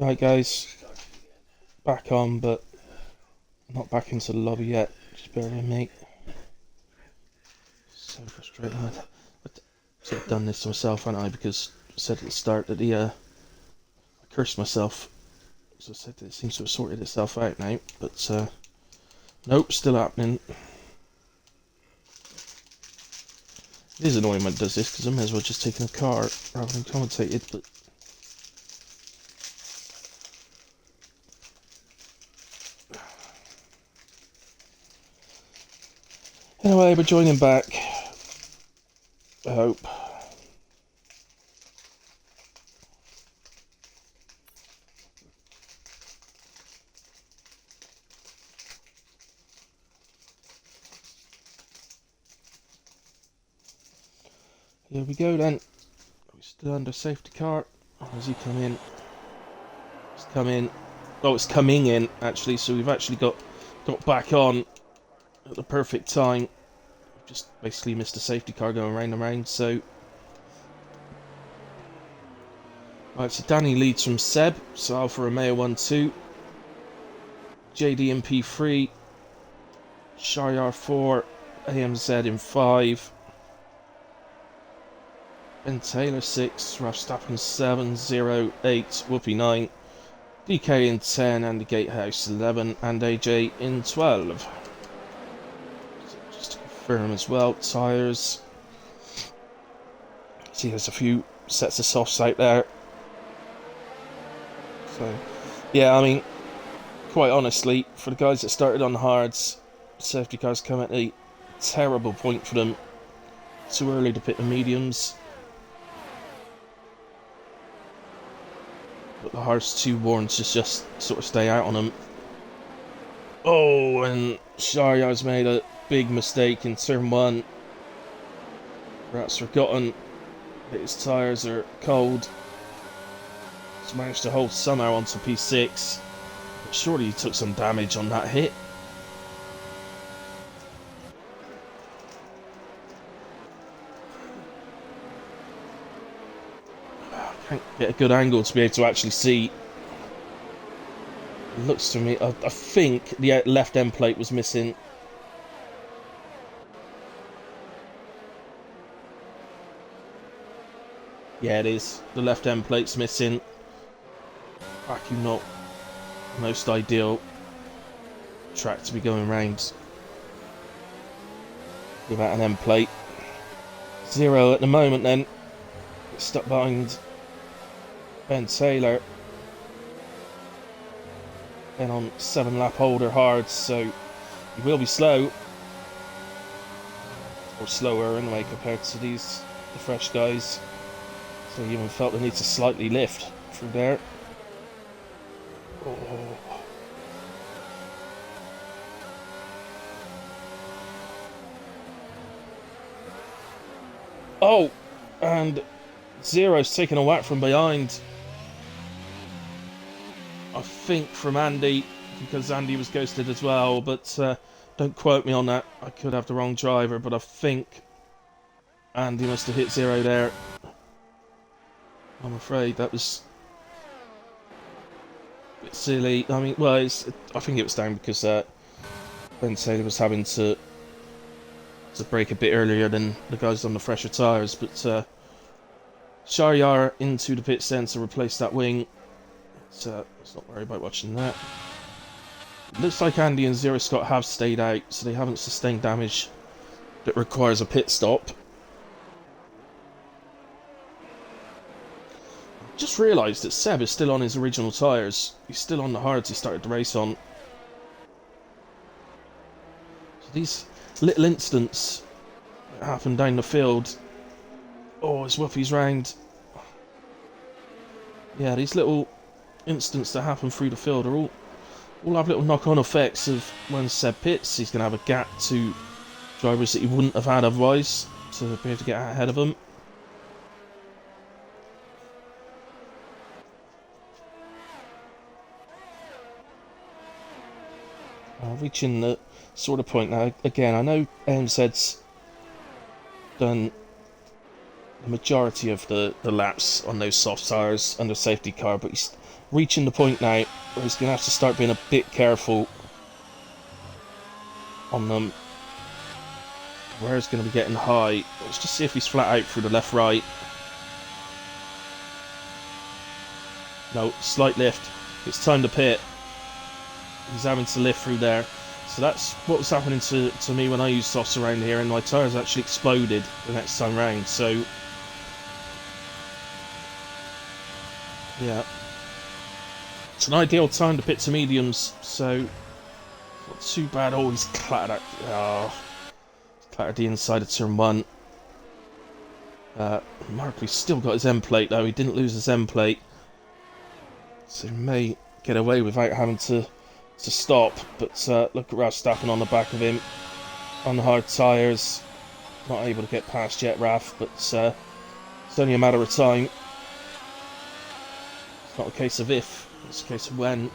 Right guys, back on, but not back into the lobby yet. Just bear with me. So frustrating. I should have done this to myself, hadn't I? Because I said at the start that I cursed myself. So I said that it seems to have sorted itself out now, but nope, still happening. It is annoying when it does this because I may as well just take in a car rather than commentate it, but anyway, we're joining back. I hope. Here we go then. We're still under safety car. As he come in? It's come in. Oh, it's coming in actually. So we've actually got back on at the perfect time. Just basically missed a safety car going round and round. So right, so Danny leads from Seb. So Alfa Romeo 1-2, JD in P3, Shayar 4, AMZ in 5. Ben Taylor 6, Verstappen 7, 0, 8, Whoopi 9, DK in 10, and the Gatehouse 11, and AJ in 12. So just to confirm as well, tyres. See, there's a few sets of softs out there. So, yeah, I mean, quite honestly, for the guys that started on the hards, safety cars come at a terrible point for them. Too early to pick the mediums. But the hard's too worn to just sort of stay out on them. Oh, and Sharyar's made a big mistake in turn 1. Perhaps forgotten that his tyres are cold. He's managed to hold somehow onto P6. But surely he took some damage on that hit. Can't get a good angle to be able to actually see. It looks to me, I think the left end plate was missing. Yeah, it is. The left end plate's missing. Vacuum not most ideal track to be going round without an end plate. 0 at the moment then. Stuck behind Ben Taylor. Then on 7 lap holder hard, so he will be slow. Or slower anyway compared to the fresh guys. So he even felt the need to slightly lift through there. Oh. Oh, and Zero's taking a whack from behind. I think from Andy, because Andy was ghosted as well, but don't quote me on that. I could have the wrong driver, but I think Andy must have hit Zero there. I'm afraid that was a bit silly. I mean, well, I think it was down because Ben Taylor was having to brake a bit earlier than the guys on the fresher tyres, but Sharyar into the pit then to replace that wing. So let's not worry about watching that. It looks like Andy and Zero Scott have stayed out, so they haven't sustained damage that requires a pit stop. Just realised that Seb is still on his original tyres. He's still on the hards he started the race on. So these little incidents that happen down the field. Oh, it's Whoopi's round. Yeah, these little incidents that happen through the field are all have little knock-on effects of when Seb pits. He's going to have a gap to drivers that he wouldn't have had otherwise to be able to get out ahead of them. Reaching the sort of point now. Again, I know AMZ's done the majority of the laps on those soft tyres under safety car, but he's reaching the point now where he's going to have to start being a bit careful on them. Where he's going to be getting high. Let's just see if he's flat out through the left-right. No, slight lift. It's time to pit. He's having to lift through there. So that's what was happening to me when I used softs around here, and my tyres actually exploded the next time round. So yeah, it's an ideal time to pit to mediums, so not too bad. Oh, he's clattered out. Oh, clattered the inside of turn 1. Markley's still got his end plate though. He didn't lose his end plate, so he may get away without having to stop. But look at Verstappen on the back of him on the hard tyres. Not able to get past yet, Raf, but it's only a matter of time. It's not a case of if, it's a case of when.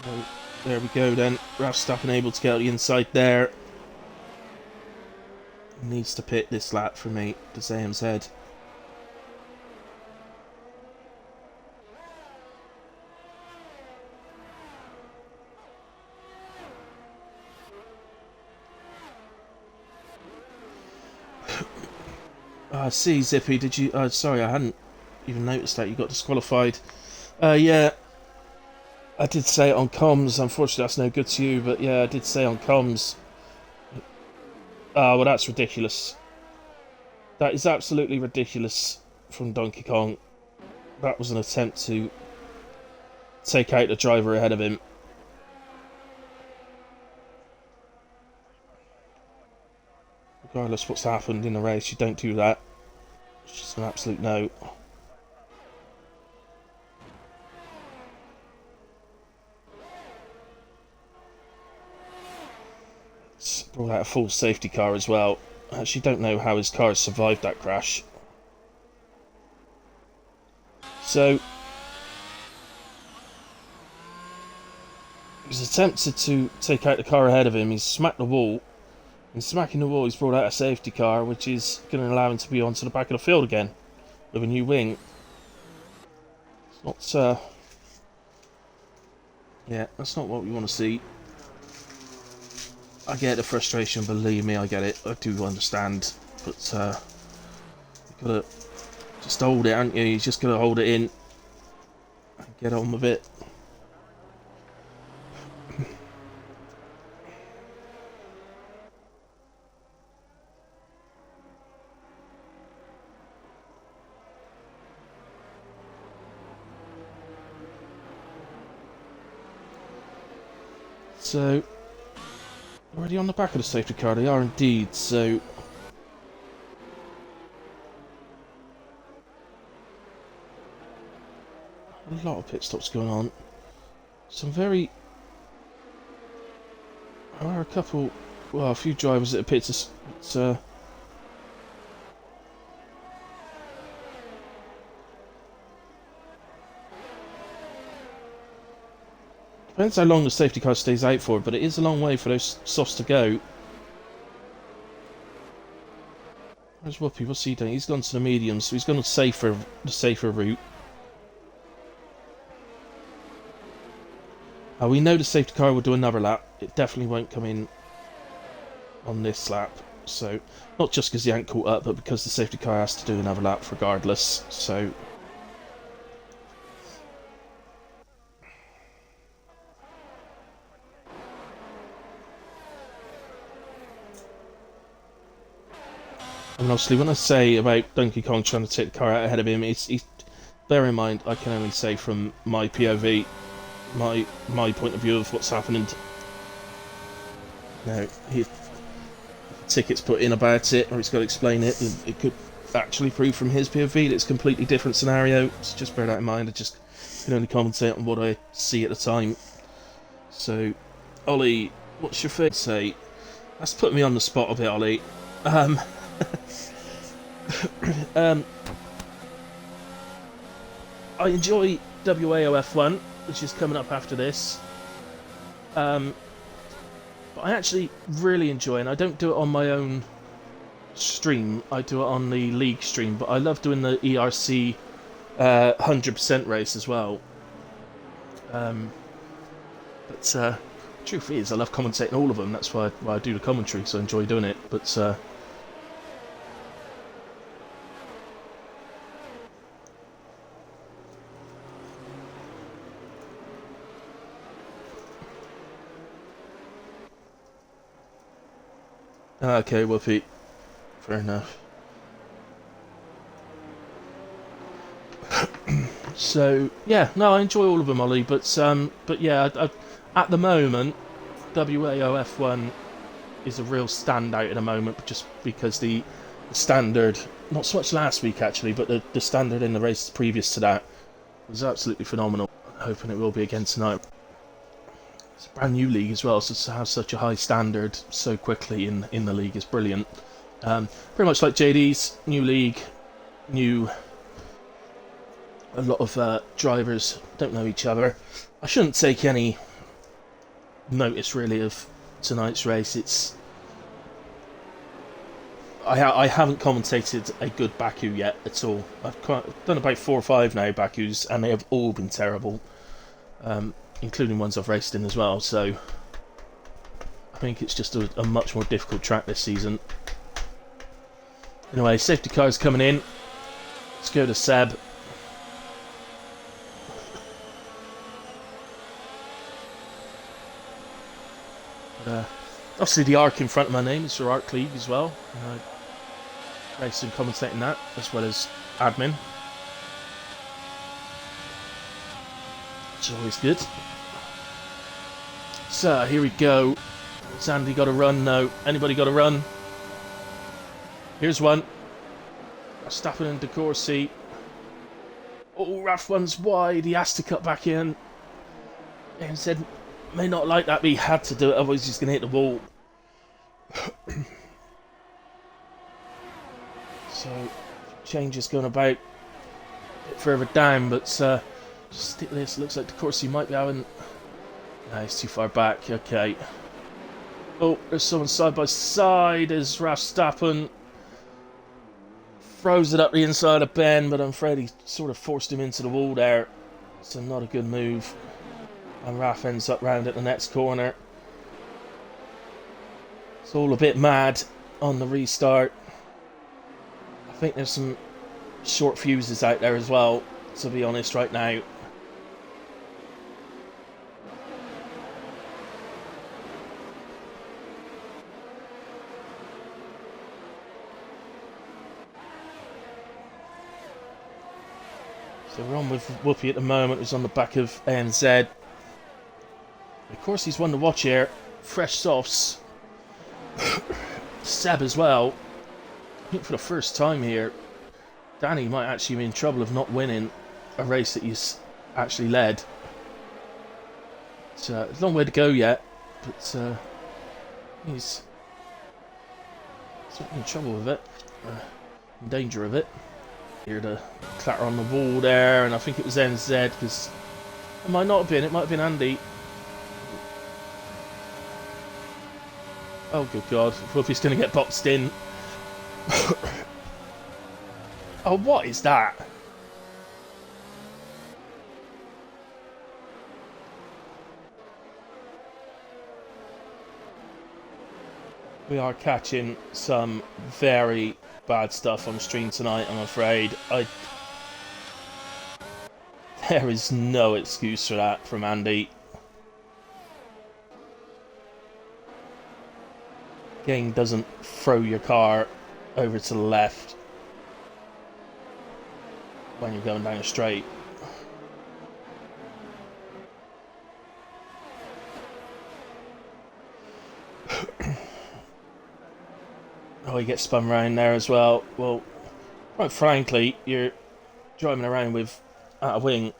So, there we go then. Verstappen able to get out the inside there. Needs to pit this lap for me to Zayam's head. See, Zippy, did you... sorry, I hadn't even noticed that you got disqualified. Yeah, I did say it on comms. Unfortunately, that's no good to you, but yeah, I did say on comms. Well, that's ridiculous. That is absolutely ridiculous from Donkey Kong. That was an attempt to take out the driver ahead of him. Regardless of what's happened in the race, you don't do that. It's just an absolute no. It's brought out a full safety car as well. I actually don't know how his car has survived that crash. So he's attempted to take out the car ahead of him. He's smacked the wall. In smacking the wall, he's brought out a safety car, which is going to allow him to be onto the back of the field again with a new wing. It's not, yeah, that's not what we want to see. I get the frustration, believe me, I get it. I do understand, but you've got to just hold it, haven't you? You just got to hold it in and get on with it. So, already on the back of the safety car, they are indeed, so... A lot of pit stops going on. Some very... There are a couple... Well, a few drivers that appear to... Depends how long the safety car stays out for, but it is a long way for those softs to go. Where's Whoopi? What's he doing? He's gone to the medium, so he's gone the safer route. We know the safety car will do another lap. It definitely won't come in on this lap. So, not just because he ain't caught up, but because the safety car has to do another lap regardless. So... And obviously, when I say about Donkey Kong trying to take the car out ahead of him, it's bear in mind, I can only say from my POV, my point of view of what's happening. Now, if a ticket's put in about it, or he's got to explain it, it could actually prove from his POV that it's a completely different scenario. So just bear that in mind. I just can only commentate on what I see at the time. So, Ollie, what's your fate say? That's put me on the spot a bit, Ollie. Um, um, I enjoy WAOF1, which is coming up after this. But I actually really enjoy, and I don't do it on my own stream, I do it on the league stream, but I love doing the ERC 100% race as well. But truth is, I love commentating all of them. That's why I do the commentary, so I enjoy doing it. But okay, well, Pete, fair enough. So yeah, no, I enjoy all of them, Ollie. But yeah, at the moment, WAOF1 is a real standout at the moment, just because the standard, not so much last week actually, but the standard in the race previous to that was absolutely phenomenal. I'm hoping it will be again tonight. It's a brand new league as well, so to have such a high standard so quickly in the league is brilliant. Pretty much like JD's, new league, new. A lot of drivers don't know each other. I shouldn't take any notice really of tonight's race. It's I haven't commentated a good Baku yet at all. I've done about 4 or 5 now Bakus, and they have all been terrible, including ones I've raced in as well. So I think it's just a much more difficult track this season. Anyway, safety cars coming in. Let's go to Seb. Obviously the ARC in front of my name is for ARC League as well. Racing and commentating that, as well as admin. Which is always good. So, here we go. Has Andy got a run? No. Anybody got a run? Here's one. Verstappen and De Corsi. Oh, Raf one's wide. He has to cut back in. And said, may not like that, but he had to do it, otherwise he's going to hit the wall. So, changes going about a bit further down, but just stick this. Looks like De Corsi might be having. No, he's too far back. Okay. Oh, there's someone side by side as Verstappen throws it up the inside of Ben, but I'm afraid he sort of forced him into the wall there. So, not a good move. And Raf ends up round at the next corner. It's all a bit mad on the restart. I think there's some short fuses out there as well, to be honest, right now. So we're on with Whoopi at the moment, who's on the back of ANZ. Of course, he's one to watch here. Fresh softs. Seb as well. I think for the first time here, Danny might actually be in trouble of not winning a race that he's actually led. It's a long way to go yet, but he's certainly in trouble with it. In danger of it. Here to clatter on the wall there, and I think it was NZ, because it might not have been, it might have been Andy. Oh, good God. Whoopi's going to get boxed in. Oh, what is that? We are catching some very bad stuff on stream tonight, I'm afraid. There is no excuse for that from Andy. Game doesn't throw your car over to the left when you're going down a straight. Oh, he gets spun around there as well. Well, quite frankly, you're driving around with out of wing.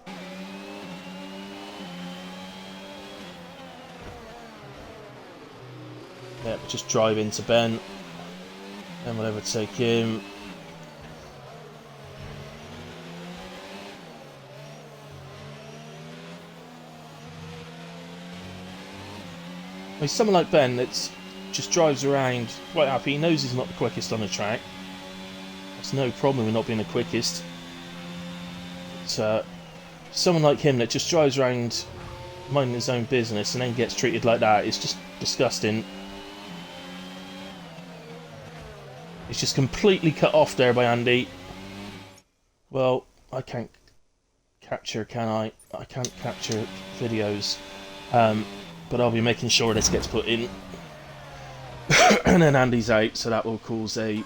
Yeah, just drive into Ben, and we'll overtake him. I mean, someone like Ben that just drives around quite happy. He knows he's not the quickest on the track. There's no problem with not being the quickest. But, someone like him that just drives around minding his own business and then gets treated like that is just disgusting. He's just completely cut off there by Andy. Well, I can't capture, can I? I can't capture videos. But I'll be making sure this gets put in. And then Andy's out, so that will cause a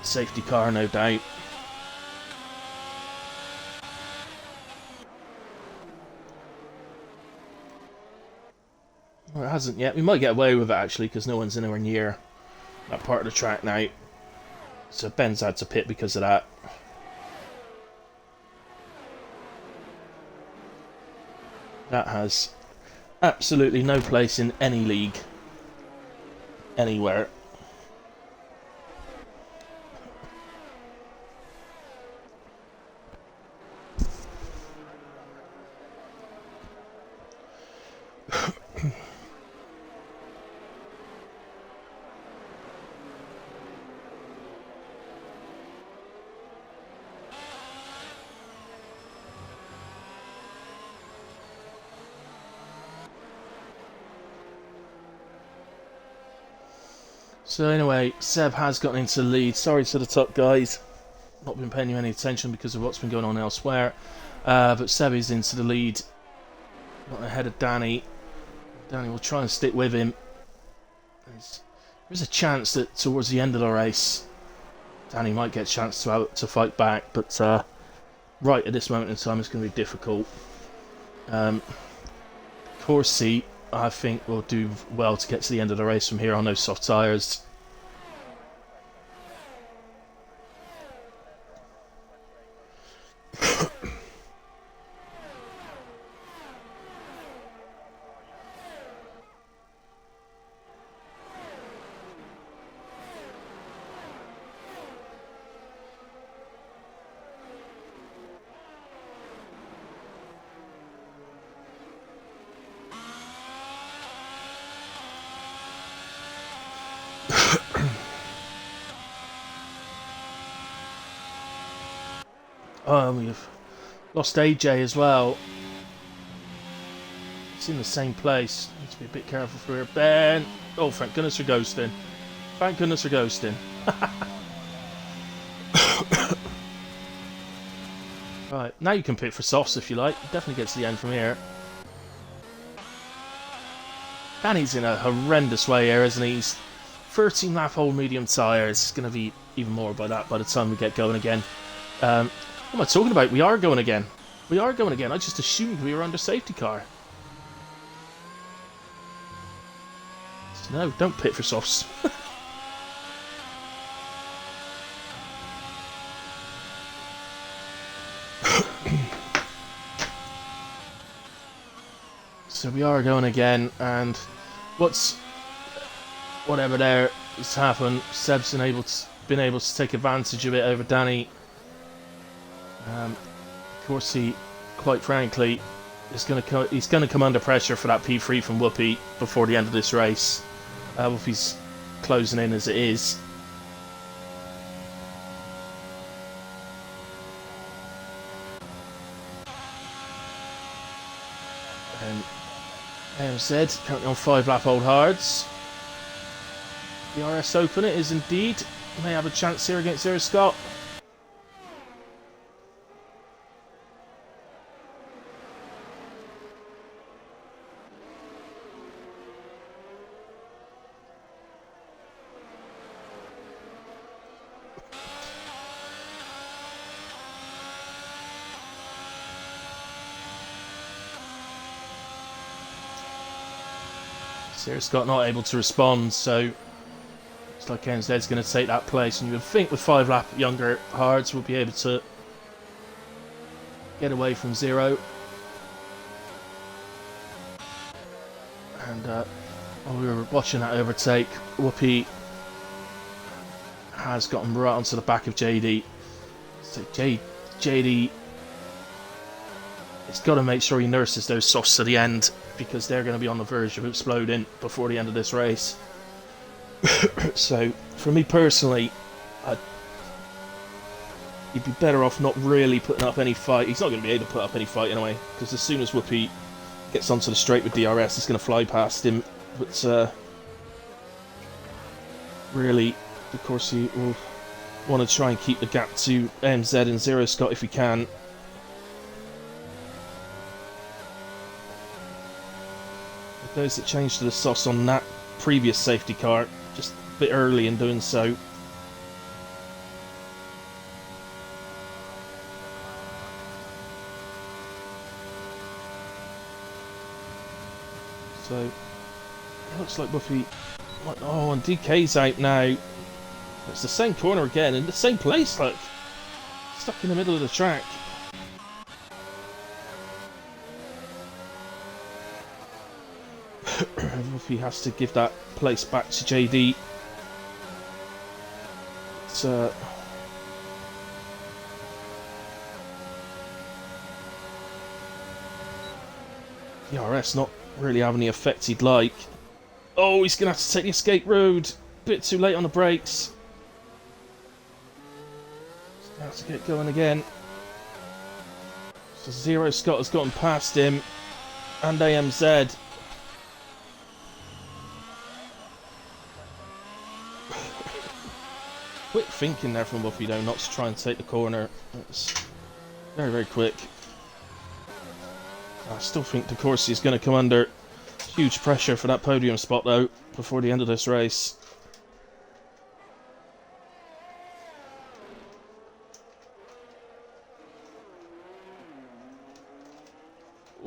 safety car, no doubt. Well, it hasn't yet. We might get away with it, actually, because no one's anywhere near that part of the track now. So Ben's had to pit because of that. That has absolutely no place in any league. Anywhere. So anyway, Seb has gotten into the lead. Sorry to the top guys. Not been paying you any attention because of what's been going on elsewhere. But Seb is into the lead. Not ahead of Danny. Danny will try and stick with him. There's a chance that towards the end of the race, Danny might get a chance to fight back. But right at this moment in time, it's going to be difficult. Corsi, I think, will do well to get to the end of the race from here on those soft tyres. We've lost AJ as well. It's in the same place. Need to be a bit careful for here. Ben! Oh, thank goodness for ghosting. Thank goodness for ghosting. Right, now you can pit for softs if you like. Definitely get to the end from here. Danny's in a horrendous way here, isn't he? He's 13 lap old medium tyres. It's going to be even more by that by the time we get going again. What am I talking about? We are going again. We are going again. I just assumed we were under safety car. So no, don't pit for softs. So we are going again, and whatever there has happened, Seb's been able to take advantage of it over Danny. Of course, quite frankly, he's going to come under pressure for that P3 from Whoopi before the end of this race. Whoopi's closing in as it is. And AMZ currently on 5 lap old hards. The RS Open it is indeed. May have a chance here against Zero Scott. Zero Scott not able to respond, so looks like NZ's going to take that place, and you would think with 5 lap younger hards we'll be able to get away from Zero. And While we were watching that overtake, Whoopi has gotten right onto the back of JD. So JD has got to make sure he nurses those softs to the end, because they're going to be on the verge of exploding before the end of this race. So, for me personally, he'd be better off not really putting up any fight. He's not going to be able to put up any fight anyway, because as soon as Whoopi gets onto the straight with DRS, it's going to fly past him. But really, of course, he will want to try and keep the gap to AMZ and Zero Scott if he can. Those that changed to the sauce on that previous safety car just a bit early in doing so. So it looks like Buffy. Oh, and DK's out now. It's the same corner again, in the same place, like stuck in the middle of the track. He has to give that place back to JD. It's DRS not really having the effect he'd like. Oh, he's gonna have to take the escape road. Bit too late on the brakes. He's gonna have to get going again. So Zero Scott has gotten past him, and AMZ. Quick thinking there from Buffy though, not to try and take the corner. It's very, very quick. I still think De Corsi is going to come under huge pressure for that podium spot though, before the end of this race.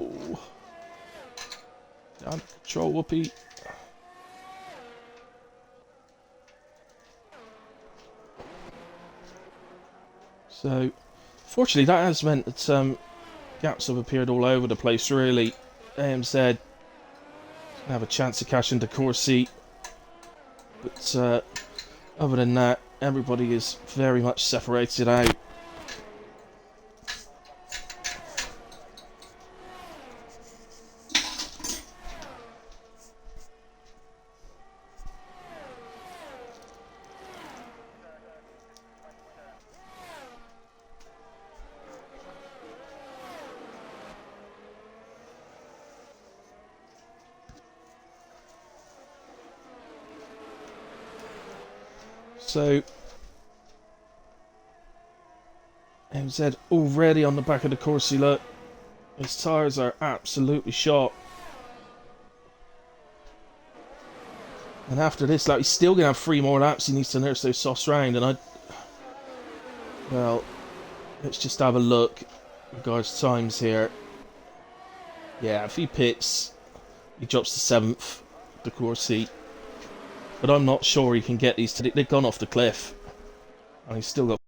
Ooh. Down control, Whoopi. So, fortunately, that has meant that gaps have appeared all over the place, really. AMZ have a chance to catch into Corsi, but other than that, everybody is very much separated out. So, MZ already on the back of the Corsi, look. His tyres are absolutely shot. And after this, like, he's still going to have 3 more laps. He needs to nurse those softs round. And well, let's just have a look regards to times here. Yeah, if he pits, he drops to 7th, the Corsi. But I'm not sure he can get these. They've gone off the cliff. And he's still got